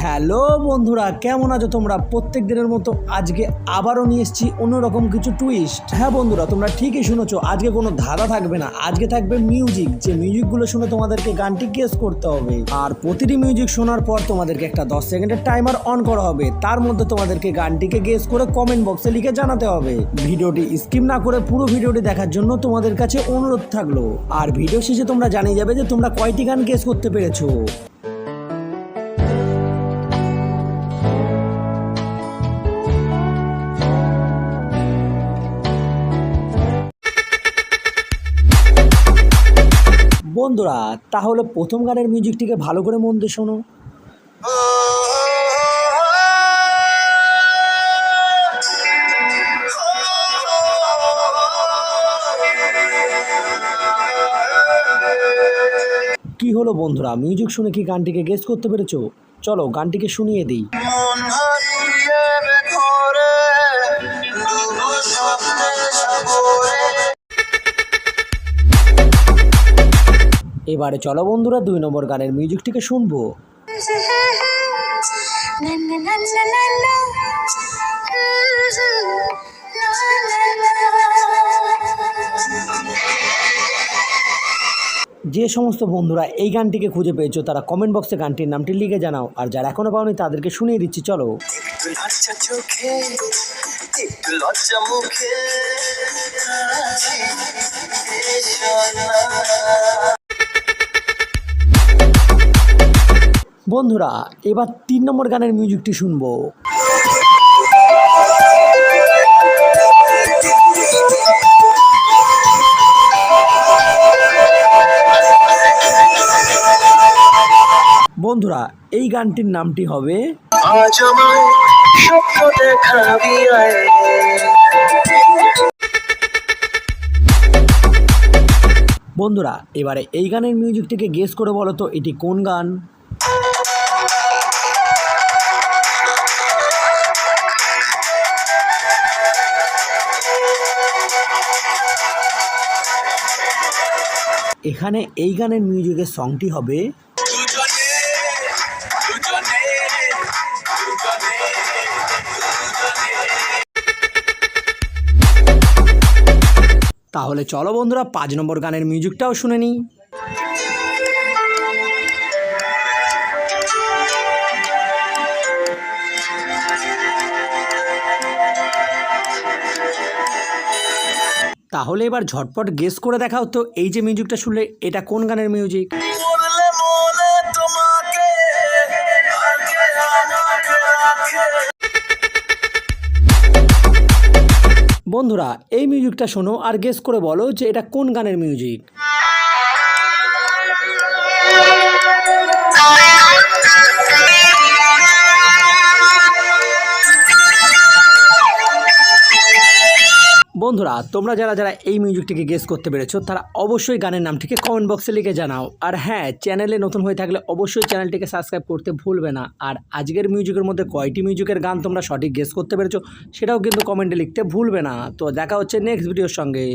Hello বন্ধুরা, কেমন আছো তোমরা? প্রত্যেক দিনের মতো আজকে আবারও নিয়ে এসেছি অন্যরকম কিছু টুইস্ট। হ্যাঁ বন্ধুরা, তোমরা ঠিকই শুনেছো, আজকে কোনো ধাঁধা থাকবে না, আজকে থাকবে মিউজিক। যে মিউজিকগুলো শুনে তোমাদেরকে গানটি গেস করতে হবে, আর প্রতিটি মিউজিক শোনার পর তোমাদেরকে একটা 10 সেকেন্ডের টাইমার অন করা হবে। তার মধ্যে তোমাদেরকে গানটিকে গেস করে কমেন্ট বক্সে লিখে জানাতে হবে। ভিডিওটি স্কিপ না করে পুরো ভিডিওটি দেখার জন্য তোমাদের কাছে অনুরোধ থাকলো। আর ভিডিও শেষে তোমরা জানিয়ে যাবে যে তোমরা কয়টি গান গেস করতে পেরেছো। বন্ধুরা, তাহলে প্রথম গানের মিউজিকটিকে ভালো করে মন দিয়ে শোনো। কি হলো বন্ধুরা, মিউজিক শুনে কি গানটিকে গেস করতে পেরেছো? চলো গানটিকে শুনিয়ে দিই। এবারে চলো বন্ধুরা 2 নম্বর গানের মিউজিকটিকে শুনবো। যে সমস্ত বন্ধুরা এই গানটিকে খুঁজে পেয়েছো তারা কমেন্ট বক্সে গানটির নামটি লিখে জানাও, আর যারা এখনো পাওনি তাদেরকে শুনিয়ে দিচ্ছি। চলো। বন্ধুরা, এবার 3 নম্বর গানের মিউজিকটি শুনবো। বন্ধুরা, এই গানটির নামটি হবে বন্ধুরা, এবারে এই গানের মিউজিকটিকে গেস করে বলো তো এটি কোন গান। এখানে এই গানের মিউজিকের সংটি হবে তাহলে চলো বন্ধুরা 5 নম্বর গানের মিউজিকটাও শুনে নিই। তাহলে এবার ঝটপট গেস করে দেখাও তো এই যে মিউজিকটা শুনলে এটা কোন গানের মিউজিক। বন্ধুরা, এই মিউজিকটা শোনো আর গেস করে বলো যে এটা কোন গানের মিউজিক। বন্ধুরা, তোমরা যারা যারা এই মিউজিকটিকে গেস করতে পেরেছো তারা অবশ্যই গানের নামটিকে কমেন্ট বক্সে লিখে জানাও। আর হ্যাঁ, চ্যানেলে নতুন হয়ে থাকলে অবশ্যই চ্যানেলটিকে সাবস্ক্রাইব করতে ভুলবে না। আর আজকের মিউজিকের মধ্যে কয়টি মিউজিকের গান তোমরা সঠিক গেস করতে পেরেছো সেটাও কিন্তু কমেন্টে লিখতে ভুলবে না। তো দেখা হচ্ছে নেক্সট ভিডিওর সঙ্গে।